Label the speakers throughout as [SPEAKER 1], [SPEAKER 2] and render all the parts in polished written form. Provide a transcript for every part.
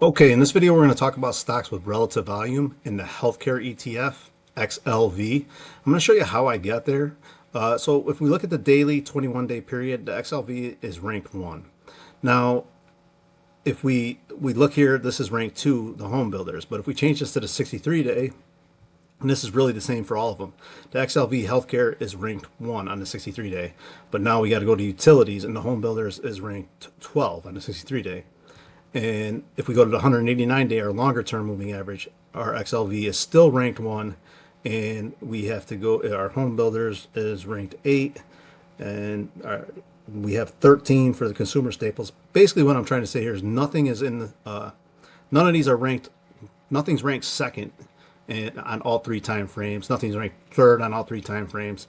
[SPEAKER 1] Okay, in this video, we're going to talk about stocks with relative volume in the healthcare ETF, XLV. I'm going to show you how I get there. So if we look at the daily 21-day period, the XLV is ranked 1. Now, if we look here, this is ranked 2, the home builders. But if we change this to the 63-day, and this is really the same for all of them, the XLV healthcare is ranked 1 on the 63-day. But now we got to go to utilities, and the home builders is ranked 12 on the 63-day. And if we go to the 189-day or longer term moving average, our XLV is still ranked 1. And we have to go, our home builders is ranked 8. And we have 13 for the consumer staples. Basically, what I'm trying to say here is nothing is in the, none of these are ranked, nothing's ranked second on all 3 time frames. Nothing's ranked third on all 3 time frames.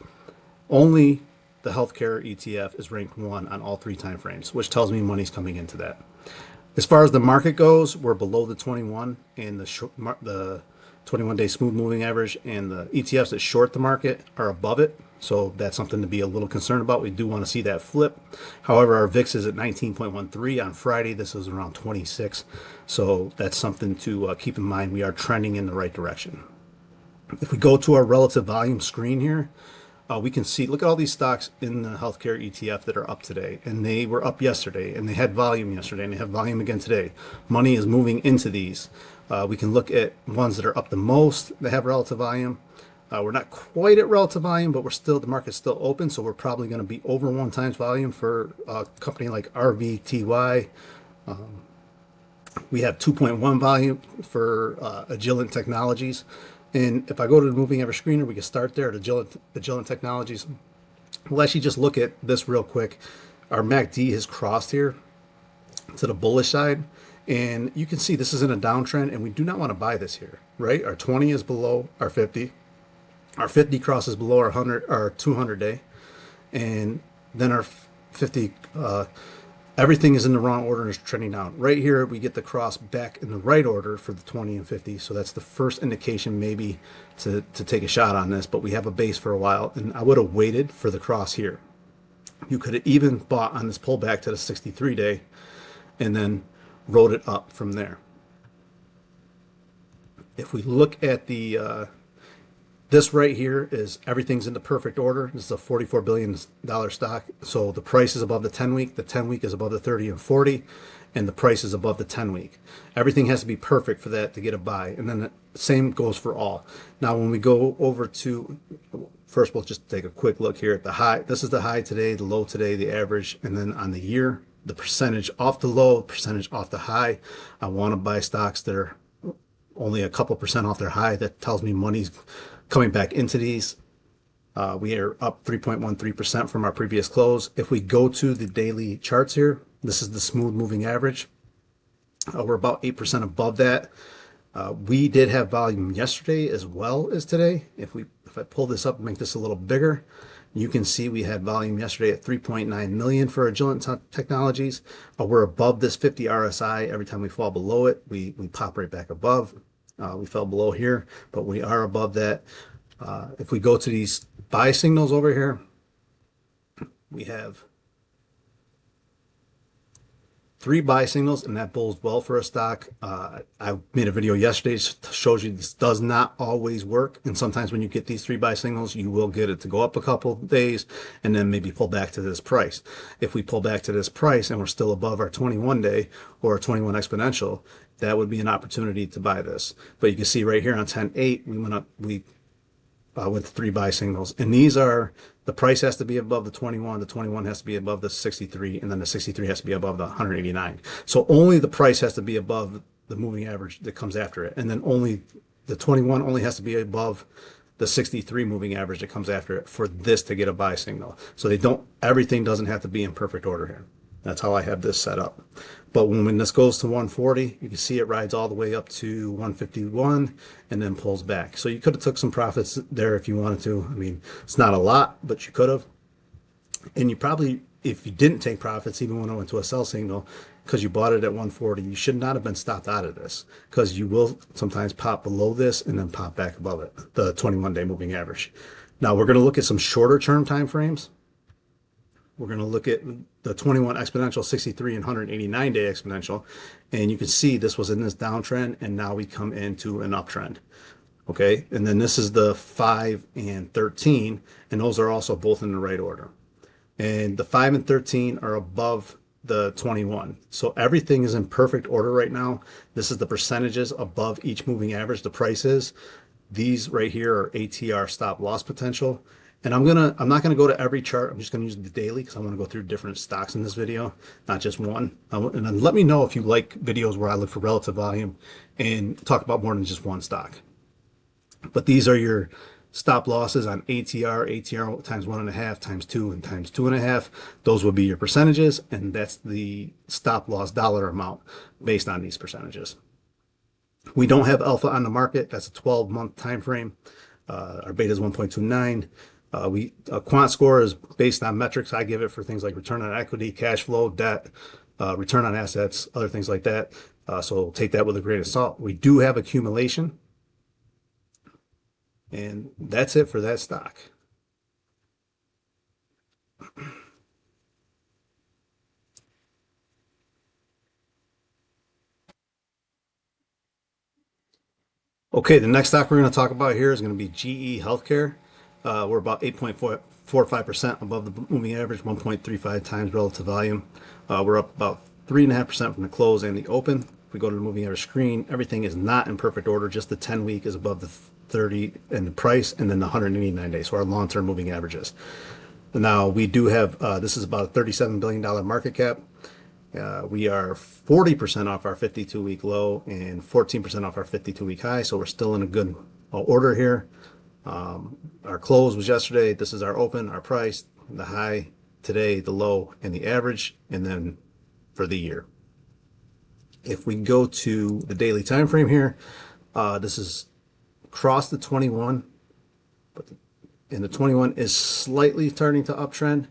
[SPEAKER 1] Only the healthcare ETF is ranked 1 on all 3 time frames, which tells me money's coming into that. As far as the market goes, we're below the 21 and the 21-day smooth moving average, and the ETFs that short the market are above it. So that's something to be a little concerned about. We do want to see that flip. However, our VIX is at 19.13 on Friday. This is around 26. So that's something to keep in mind. We are trending in the right direction. If we go to our relative volume screen here, we can see, look at all these stocks in the healthcare ETF that are up today, and they were up yesterday, and they had volume yesterday, and they have volume again today. Money is moving into these. We can look at ones that are up the most that have relative volume. We're not quite at relative volume, but we're still, the market's still open, so we're probably going to be over 1 times volume for a company like RVTY. We have 2.1 volume for Agilent Technologies. And if I go to the moving average screener, we can start there at Agilent Technologies. We'll actually just look at this real quick. Our MACD has crossed here to the bullish side. And you can see this is in a downtrend, and we do not want to buy this here, right? Our 20 is below our 50. Our 50 crosses below our 200 day. And then our 50, everything is in the wrong order and is trending down. Right here, we get the cross back in the right order for the 20 and 50. So that's the first indication maybe to take a shot on this, but we have a base for a while, and I would have waited for the cross here. You could have even bought on this pullback to the 63-day and then rode it up from there. If we look at the this right here is everything's in the perfect order. This is a $44 billion stock. So the price is above the 10-week. The 10-week is above the 30 and 40. And the price is above the 10-week. Everything has to be perfect for that to get a buy. And then the same goes for all. Now, when we go over to, first we'll just take a quick look here at the high. This is the high today, the low today, the average. And then on the year, the percentage off the low, percentage off the high. I want to buy stocks that are only a couple percent off their high. That tells me money's coming back into these. We are up 3.13% from our previous close. If we go to the daily charts here, this is the smooth moving average. We're about 8% above that. We did have volume yesterday as well as today. If I pull this up and make this a little bigger, you can see we had volume yesterday at 3.9 million for Agilent Technologies. We're above this 50 RSI. Every time we fall below it, we pop right back above. We fell below here, but we are above that. If we go to these buy signals over here, we have 3 buy signals, and that bodes well for a stock. I made a video yesterday that shows you this does not always work, and sometimes when you get these 3 buy signals, you will get it to go up a couple of days and then maybe pull back to this price. If we pull back to this price and we're still above our 21-day or 21 exponential, that would be an opportunity to buy this. But you can see right here on 10.8, we went up, with 3 buy signals, and these are, the price has to be above the 21 has to be above the 63, and then the 63 has to be above the 189. So only the price has to be above the moving average that comes after it, and then only the 21 only has to be above the 63 moving average that comes after it for this to get a buy signal. So everything doesn't have to be in perfect order here. That's how I have this set up. But when this goes to 140, you can see it rides all the way up to 151 and then pulls back. So you could have took some profits there if you wanted to. I mean, it's not a lot, but you could have. And you probably, if you didn't take profits, even when I went to a sell signal, because you bought it at 140, you should not have been stopped out of this, because you will sometimes pop below this and then pop back above it, the 21-day moving average. Now we're going to look at some shorter term time frames. we're going to look at the 21 exponential, 63 and 189 day exponential. And you can see this was in this downtrend, and now we come into an uptrend. Okay. And then this is the 5 and 13, and those are also both in the right order. And the 5 and 13 are above the 21. So everything is in perfect order right now. This is the percentages above each moving average, the prices. These right here are ATR stop loss potential. And I'm not gonna go to every chart. I'm just gonna use the daily because I want to go through different stocks in this video, not just one. And then let me know if you like videos where I look for relative volume and talk about more than just one stock. But these are your stop losses on ATR times 1.5 times 2 and times 2.5. Those would be your percentages, and that's the stop loss dollar amount based on these percentages. We don't have alpha on the market. That's a 12-month time frame. Our beta is 1.29. Quant score is based on metrics I give it for things like return on equity, cash flow, debt, return on assets, other things like that. So take that with a grain of salt. We do have accumulation. And that's it for that stock. Okay, the next stock we're going to talk about here is going to be GE Healthcare. We're about 8.45% above the moving average, 1.35 times relative volume. We're up about 3.5% from the close and the open. If we go to the moving average screen, everything is not in perfect order. Just the 10-week is above the 30 in the price, and then the 189 days. So our long-term moving averages. Now we do have, this is about a $37 billion market cap. We are 40% off our 52-week low and 14% off our 52-week high. So we're still in a good order here. Our close was yesterday. This is our open, our price, the high today, the low, and the average, and then for the year. If we go to the daily time frame here, this is crossed the 21, and the 21 is slightly starting to uptrend,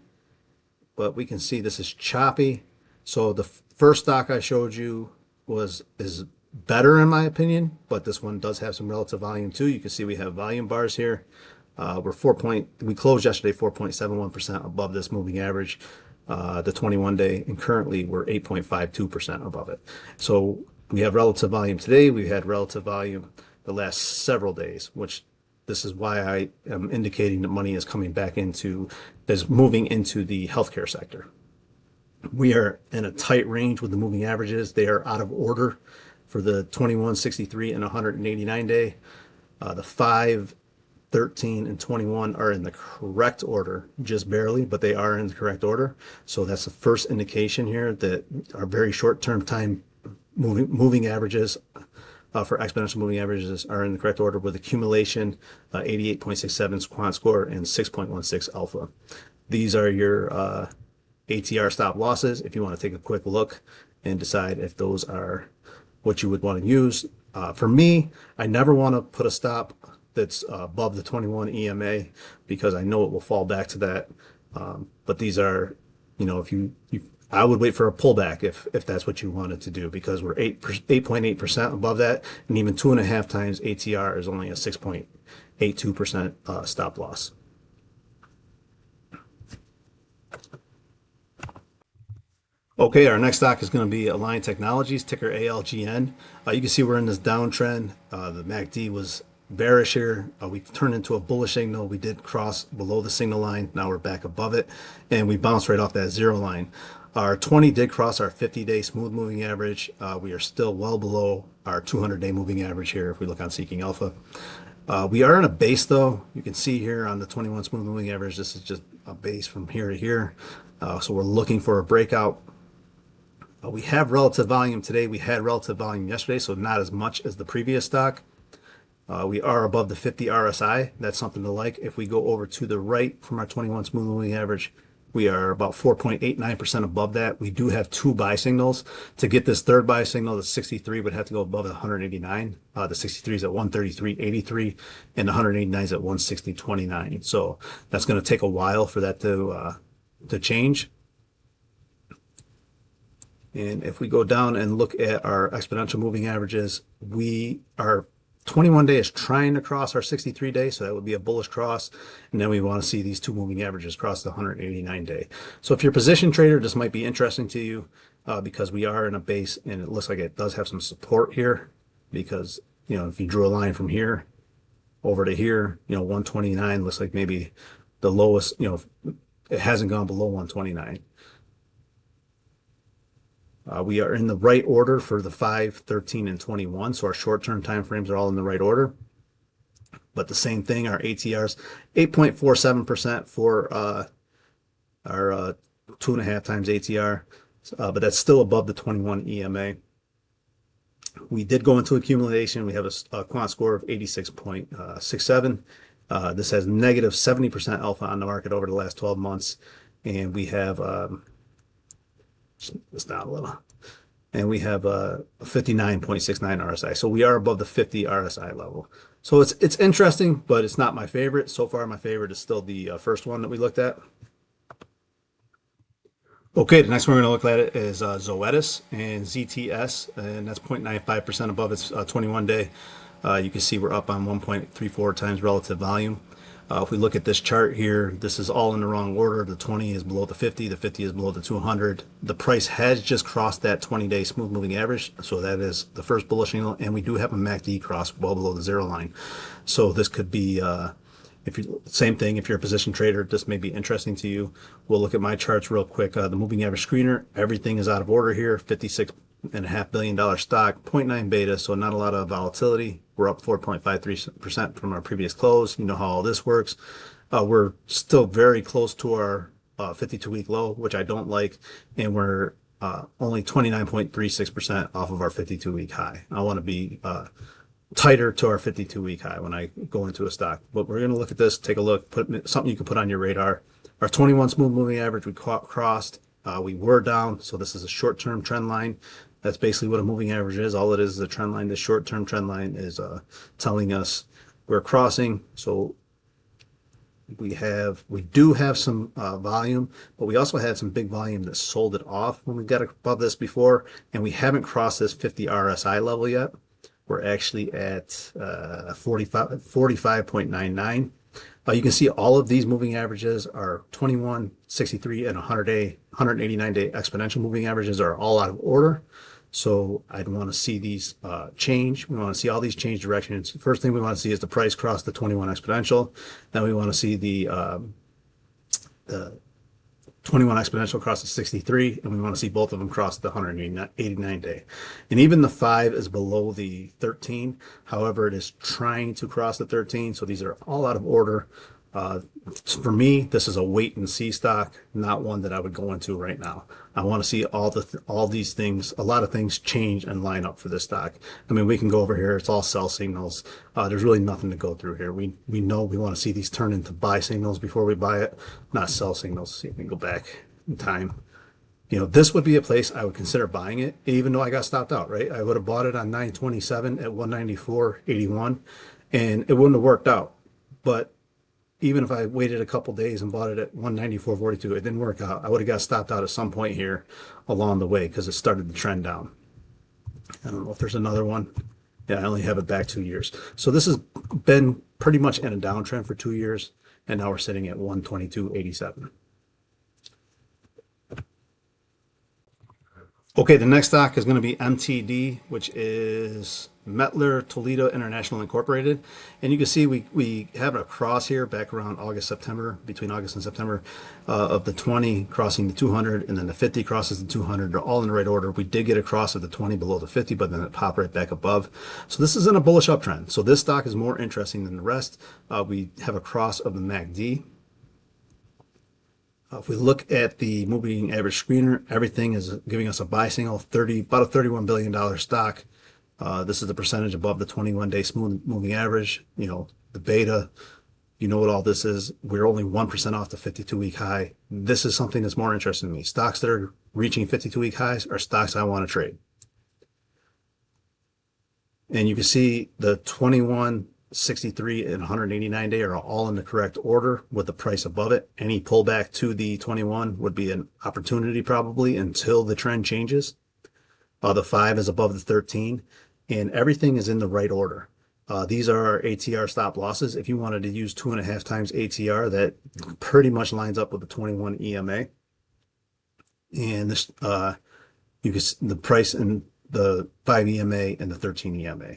[SPEAKER 1] but we can see this is choppy. So the first stock I showed you is better in my opinion, but this one does have some relative volume too. You can see we have volume bars here. We closed yesterday 4.71% above this moving average, the 21 day, and currently we're 8.52% above it. So we have relative volume today. We've had relative volume the last several days, which this is why I am indicating that money is coming back is moving into the healthcare sector. We are in a tight range with the moving averages. They are out of order for the 21, 63, and 189 day. The 5, 13, and 21 are in the correct order, just barely, but they are in the correct order. So that's the first indication here that our very short-term time moving averages for exponential moving averages are in the correct order with accumulation, 88.67 quant score, and 6.16 alpha. These are your ATR stop losses if you want to take a quick look and decide if those are what you would want to use. For me, I never want to put a stop that's above the 21 EMA because I know it will fall back to that. But these are, I would wait for a pullback if that's what you wanted to do, because we're 8.8% above that, and even 2.5 times ATR is only a 6.82% stop loss. Okay, our next stock is going to be Align Technologies, ticker ALGN. You can see we're in this downtrend. The MACD was bearish here. We turned into a bullish signal. We did cross below the signal line. Now we're back above it, and we bounced right off that zero line. Our 20 did cross our 50-day smooth moving average. We are still well below our 200-day moving average here if we look on Seeking Alpha. We are in a base though. You can see here on the 21 smooth moving average, this is just a base from here to here. So we're looking for a breakout. We have relative volume today. We had relative volume yesterday, so not as much as the previous stock. We are above the 50 RSI. That's something to like. If we go over to the right from our 21 smooth moving average, we are about 4.89% above that. We do have two buy signals. To get this third buy signal, the 63 would have to go above the 189. The 63 is at 133.83, and the 189 is at 160.29. So that's going to take a while for that to change. And if we go down and look at our exponential moving averages, we are 21 day is trying to cross our 63 day, so that would be a bullish cross. And then we want to see these two moving averages cross the 189 day. So if you're a position trader, this might be interesting to you because we are in a base and it looks like it does have some support here because, you know, if you drew a line from here over to here, you know, 129 looks like maybe the lowest, you know, it hasn't gone below 129. We are in the right order for the 5, 13, and 21. So our short-term time frames are all in the right order. But the same thing, our ATRs, 8.47% for our 2.5 times ATR, but that's still above the 21 EMA. We did go into accumulation. We have a quant score of 86.67. This has negative 70% alpha on the market over the last 12 months. And we have it's down a little. And we have a 59.69 RSI. So we are above the 50 RSI level. So it's interesting, but it's not my favorite. So far, my favorite is still the first one that we looked at. Okay, the next one we're going to look at is Zoetis and ZTS, and that's 0.95% above its 21 day. You can see we're up on 1.34 times relative volume. If we look at this chart here, this is all in the wrong order. The 20 is below the 50 is below the 200. The price has just crossed that 20-day smooth moving average, so that is the first bullish signal, and we do have a MACD cross well below the zero line. So this could be, same thing, if you're a position trader, this may be interesting to you. We'll look at my charts real quick. The moving average screener, everything is out of order here, $56.5 billion stock, 0.9 beta, so not a lot of volatility. We're up 4.53% from our previous close. You know how all this works. We're still very close to our 52-week low, which I don't like, and we're only 29.36% off of our 52-week high. I want to be tighter to our 52-week high when I go into a stock. But we're going to look at this, take a look, put something you can put on your radar. Our 21 smooth moving average we crossed. We were down, so this is a short-term trend line. That's basically what a moving average is. All it is a trend line. The short-term trend line is telling us we're crossing. So we do have some volume, but we also had some big volume that sold it off when we got above this before, and we haven't crossed this 50 RSI level yet. We're actually at 45.99. You can see all of these moving averages are 21, 63, and 189-day exponential moving averages are all out of order. So I'd want to see these change. We want to see all these change directions. First thing we want to see is the price cross the 21 exponential. Then we want to see the 21 exponential cross the 63, and we want to see both of them cross the 189 day. And even the 5 is below the 13. However, it is trying to cross the 13, so these are all out of order. For me, this is a wait and see stock, not one that I would go into right now. I want to see all these things, a lot of things change and line up for this stock. I mean, we can go over here. It's all sell signals. There's really nothing to go through here. We know we want to see these turn into buy signals before we buy it, not sell signals. See if we can go back in time. You know, this would be a place I would consider buying it, even though I got stopped out, right? I would have bought it on 9/27 at 194.81, and it wouldn't have worked out. But even if I waited a couple days and bought it at 194.42, it didn't work out. I would have got stopped out at some point here along the way because it started to trend down. I don't know if there's another one. Yeah, I only have it back 2 years. So this has been pretty much in a downtrend for 2 years, and now we're sitting at 122.87. Okay, the next stock is going to be MTD, which is Mettler Toledo International Incorporated. And you can see we have a cross here back around August, September, between August and September of the 20 crossing the 200, and then the 50 crosses the 200. They're all in the right order. We did get a cross of the 20 below the 50, but then it popped right back above. So this is in a bullish uptrend. So this stock is more interesting than the rest. We have a cross of the MACD. If we look at the moving average screener, everything is giving us a buy signal, about a $31 billion stock. This is the percentage above the 21-day smooth moving average. You know, the beta, you know what all this is. We're only 1% off the 52-week high. This is something that's more interesting to me. Stocks that are reaching 52-week highs are stocks I want to trade. And you can see the 21, 63, and 189 day are all in the correct order with the price above it. Any pullback to the 21 would be an opportunity probably until the trend changes. The 5 is above the 13, and everything is in the right order. These are our ATR stop losses. If you wanted to use 2.5 times ATR, that pretty much lines up with the 21 EMA. And this, you can the price and the 5 EMA and the 13 EMA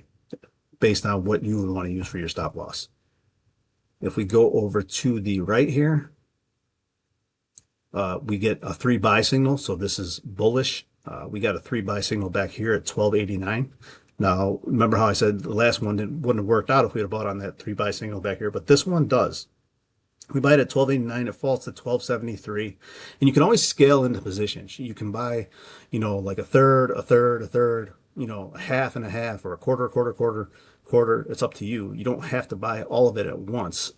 [SPEAKER 1] based on what you would want to use for your stop loss. If we go over to the right here, we get a 3 buy signal. So this is bullish. We got a 3 buy signal back here at 12.89. Now, remember how I said the last one wouldn't have worked out if we had bought on that 3 buy signal back here, but this one does. We buy it at 12.89. It falls to 12.73, and you can always scale into positions. You can buy, like a third, a third, a third, a half and a half, or a quarter, quarter, quarter, quarter. It's up to you. You don't have to buy all of it at once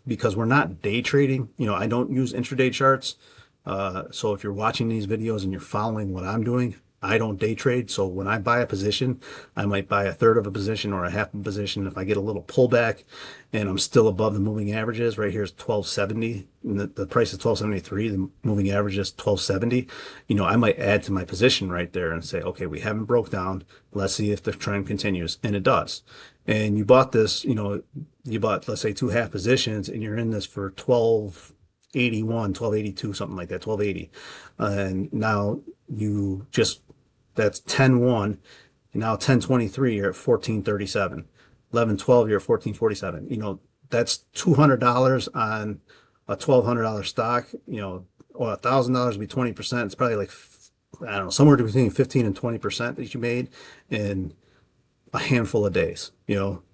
[SPEAKER 1] because we're not day trading. I don't use intraday charts. So if you're watching these videos and you're following what I'm doing, I don't day trade. So when I buy a position, I might buy a third of a position or a half a position. If I get a little pullback and I'm still above the moving averages, right here is 1270, and the price is 1273, the moving average is 1270. I might add to my position right there and say, okay, we haven't broke down. Let's see if the trend continues. And it does. And you bought this, you bought, let's say, 2 half positions, and you're in this for 1281, 1282, something like that, 1280. And now that's 10-1. And now 10-23, you're at 1437. 11-12, you're at 1447. That's $200 on a $1,200 stock, or $1,000 would be 20%. It's probably like, I don't know, somewhere between 15 and 20% that you made in a handful of days.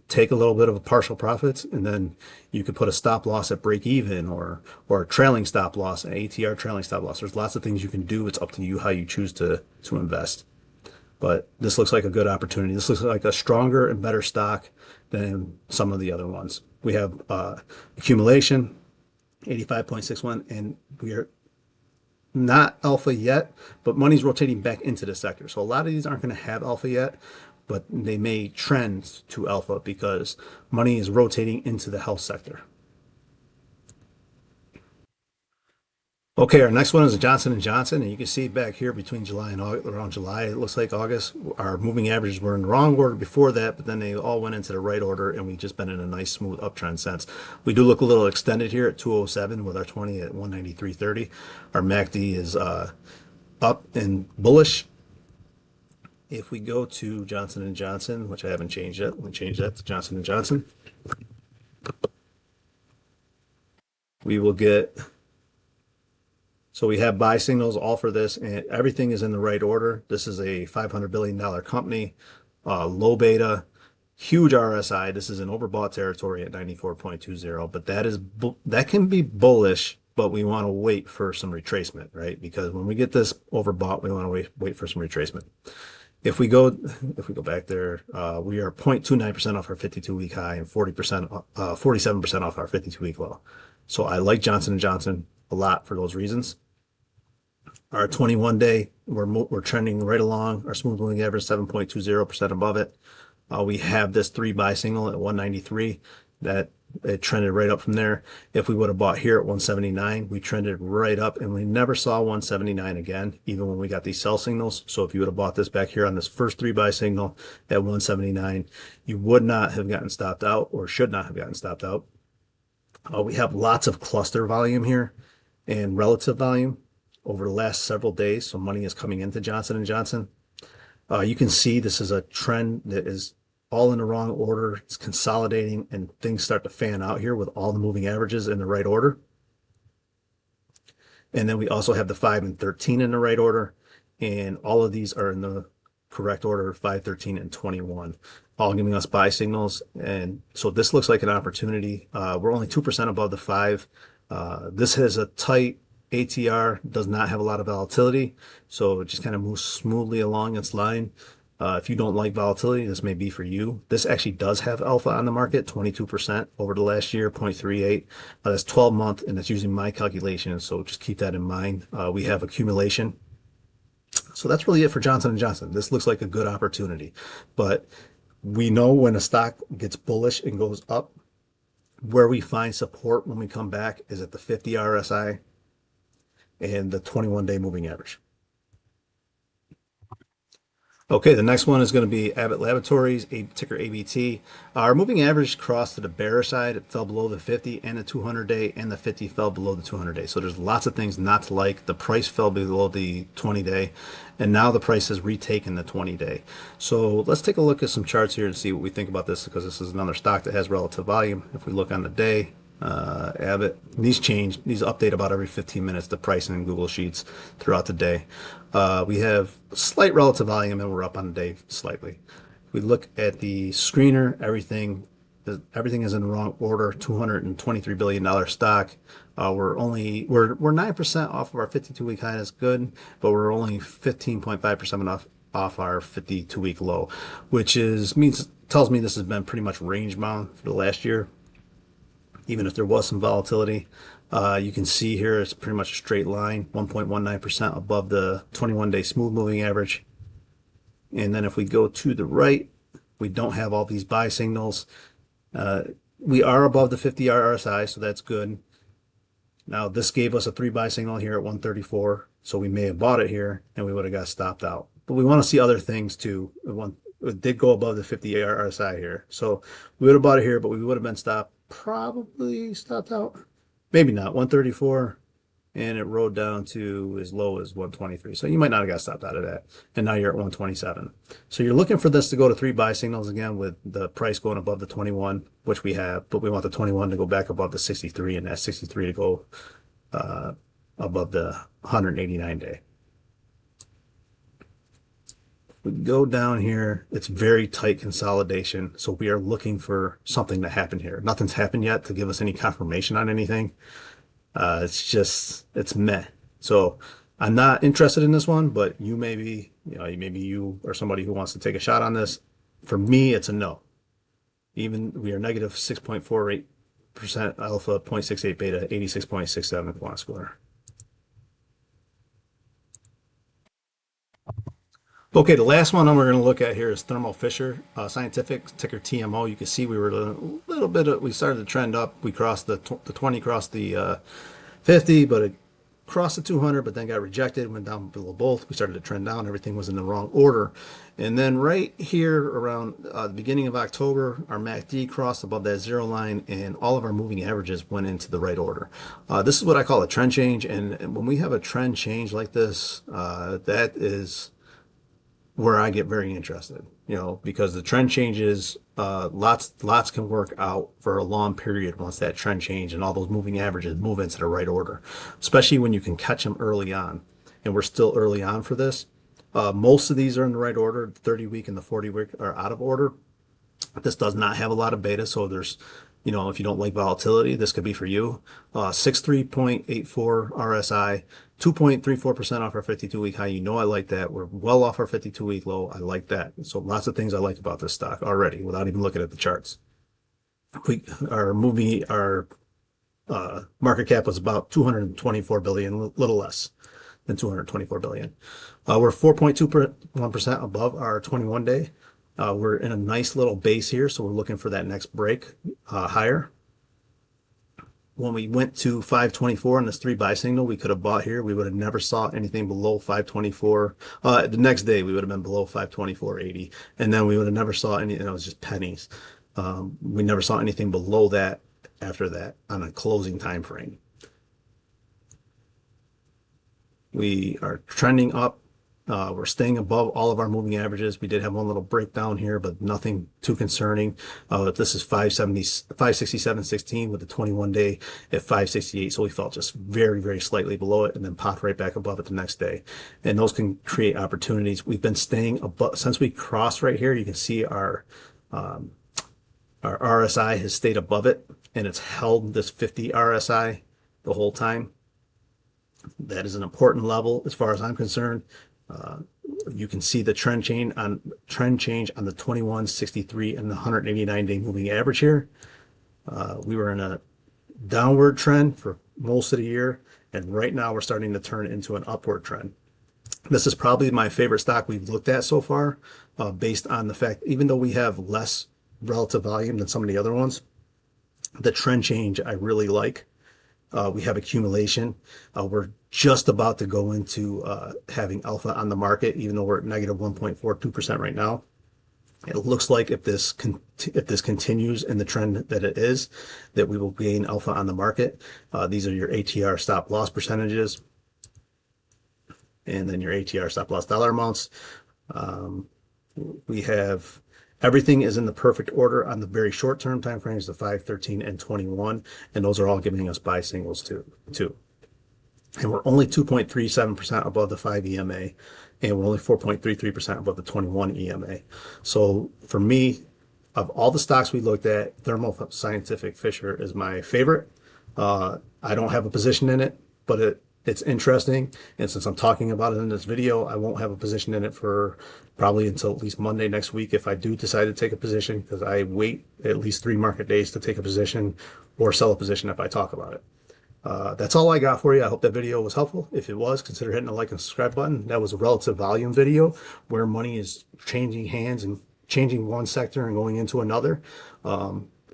[SPEAKER 1] Take a little bit of a partial profits, and then you could put a stop loss at break even, or a trailing stop loss, an ATR trailing stop loss. There's lots of things you can do. It's up to you how you choose to invest. But this looks like a good opportunity. This looks like a stronger and better stock than some of the other ones. We have accumulation, 85.61, and we are not alpha yet, but money's rotating back into the sector. So a lot of these aren't going to have alpha yet, but they may trend to alpha because money is rotating into the health sector. Okay, our next one is Johnson & Johnson, and you can see back here between July and August, around July, it looks like August, our moving averages were in the wrong order before that, but then they all went into the right order, and we've just been in a nice smooth uptrend since. We do look a little extended here at 207 with our 20 at 193.30. Our MACD is up and bullish. If we go to Johnson & Johnson, which I haven't changed yet, we change that to Johnson & Johnson. We will get, so we have buy signals all for this, and everything is in the right order. This is a $500 billion company, low beta, huge RSI. This is an overbought territory at 94.20, but that can be bullish, but we want to wait for some retracement, right? Because when we get this overbought, we want to wait for some retracement. If we go back there, we are 0.29% off our 52-week high and 47% off our 52-week low. So I like Johnson & Johnson a lot for those reasons. Our 21-day, we're trending right along. Our smooth moving average 7.20% above it. We have this 3 buy signal at 193. That it trended right up from there. If we would have bought here at 179, we trended right up, and we never saw 179 again, even when we got these sell signals. So if you would have bought this back here on this first 3 buy signal at 179, you would not have gotten stopped out, or should not have gotten stopped out. We have lots of cluster volume here and relative volume over the last several days. So money is coming into Johnson & Johnson. You can see this is a trend that is all in the wrong order. It's consolidating, and things start to fan out here with all the moving averages in the right order. And then we also have the 5 and 13 in the right order, and all of these are in the correct order, 5, 13, and 21, all giving us buy signals. And so this looks like an opportunity. We're only 2% above the 5. This has a tight ATR, does not have a lot of volatility, so it just kind of moves smoothly along its line. If you don't like volatility, this may be for you. This actually does have alpha on the market, 22% over the last year, 0.38. That's 12-month, and that's using my calculations, so just keep that in mind. We have accumulation. So that's really it for Johnson & Johnson. This looks like a good opportunity, but we know when a stock gets bullish and goes up, where we find support when we come back is at the 50 RSI and the 21-day moving average. Okay, the next one is going to be Abbott Laboratories, ticker ABT. Our moving average crossed to the bearish side. It fell below the 50 and the 200-day, and the 50 fell below the 200-day. So there's lots of things not to like. The price fell below the 20-day, and now the price has retaken the 20-day. So let's take a look at some charts here and see what we think about this, because this is another stock that has relative volume. If we look on the day, Abbott, these update about every 15 minutes, the pricing in Google Sheets throughout the day. We have slight relative volume, and we're up on the day slightly. If we look at the screener, everything is in the wrong order. $223 billion stock. We're 9% off of our 52-week high. That's good, but we're only 15.5% off our 52-week low, which tells me this has been pretty much range bound for the last year. Even if there was some volatility, you can see here it's pretty much a straight line, 1.19% above the 21-day smooth moving average. And then if we go to the right, we don't have all these buy signals. We are above the 50 RSI, so that's good. Now this gave us a 3 buy signal here at 134, so we may have bought it here and we would have got stopped out. But we want to see other things too. It did go above the 50 RSI here, so we would have bought it here, but we would have been probably stopped out. Maybe not. 134, and it rode down to as low as 123. So you might not have got stopped out of that. And now you're at 127. So you're looking for this to go to 3 buy signals again, with the price going above the 21, which we have, but we want the 21 to go back above the 63, and that 63 to go above the 189-day. We go down here, it's very tight consolidation, so we are looking for something to happen here. Nothing's happened yet to give us any confirmation on anything. It's meh. So I'm not interested in this one, but maybe you or somebody who wants to take a shot on this. For me, it's a no. Even we are negative 6.48% alpha, 0.68 beta, 86.67 quant score. Okay, the last one we're going to look at here is Thermo Fisher Scientific, ticker TMO. You can see we were a little bit, we started to trend up. We crossed the 20, crossed the 50, but it crossed the 200, but then got rejected, went down below both. We started to trend down. Everything was in the wrong order. And then right here around the beginning of October, our MACD crossed above that 0 line, and all of our moving averages went into the right order. This is what I call a trend change. And when we have a trend change like this, that is where I get very interested, because the trend changes, lots can work out for a long period once that trend change and all those moving averages move into the right order, especially when you can catch them early on. And we're still early on for this. Most of these are in the right order. The 30-week and the 40-week are out of order. This does not have a lot of beta, so there's, if you don't like volatility, this could be for you. 63.84 RSI, 2.34% off our 52-week high. I like that. We're well off our 52-week low. I like that. So lots of things I like about this stock already without even looking at the charts. Our market cap was about 224 billion, a little less than 224 billion. We're 4.21% above our 21-day. We're in a nice little base here, so we're looking for that next break higher. When we went to 524 on this 3 buy signal, we could have bought here. We would have never saw anything below 524. The next day, we would have been below 524.80, and then we would have never saw any. It was just pennies. We never saw anything below that after that on a closing time frame. We are trending up. We're staying above all of our moving averages. We did have one little breakdown here, but nothing too concerning. This is 567.16 with the 21-day at 568. So we felt just very, very slightly below it and then popped right back above it the next day. And those can create opportunities. We've been staying above since we crossed right here. You can see our RSI has stayed above it, and it's held this 50 RSI the whole time. That is an important level as far as I'm concerned. You can see the trend change on the 21, 63, and the 189-day moving average here. We were in a downward trend for most of the year, and right now we're starting to turn into an upward trend. This is probably my favorite stock we've looked at so far, based on the fact, even though we have less relative volume than some of the other ones, the trend change I really like. We have accumulation. We're just about to go into having alpha on the market, even though we're at negative 1.42% right now. It looks like if this continues in the trend that it is, that we will gain alpha on the market. These are your ATR stop loss percentages, and then your ATR stop loss dollar amounts. We have everything is in the perfect order on the very short term time frames, the 5, 13, and 21, and those are all giving us buy signals too. And we're only 2.37% above the 5 EMA, and we're only 4.33% above the 21 EMA. So for me, of all the stocks we looked at, Thermo Scientific Fisher is my favorite. I don't have a position in it, but it's interesting. And since I'm talking about it in this video, I won't have a position in it for probably until at least Monday next week if I do decide to take a position, because I wait at least 3 market days to take a position or sell a position if I talk about it. That's all I got for you. I hope that video was helpful. If it was, consider hitting the like and subscribe button. That was a relative volume video where money is changing hands and changing one sector and going into another.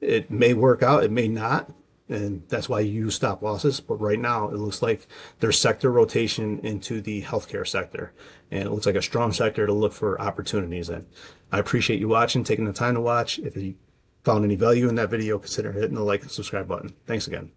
[SPEAKER 1] It may work out, it may not, and that's why you use stop losses. But right now, it looks like there's sector rotation into the healthcare sector, and it looks like a strong sector to look for opportunities in. I appreciate you watching, taking the time to watch. If you found any value in that video, consider hitting the like and subscribe button. Thanks again.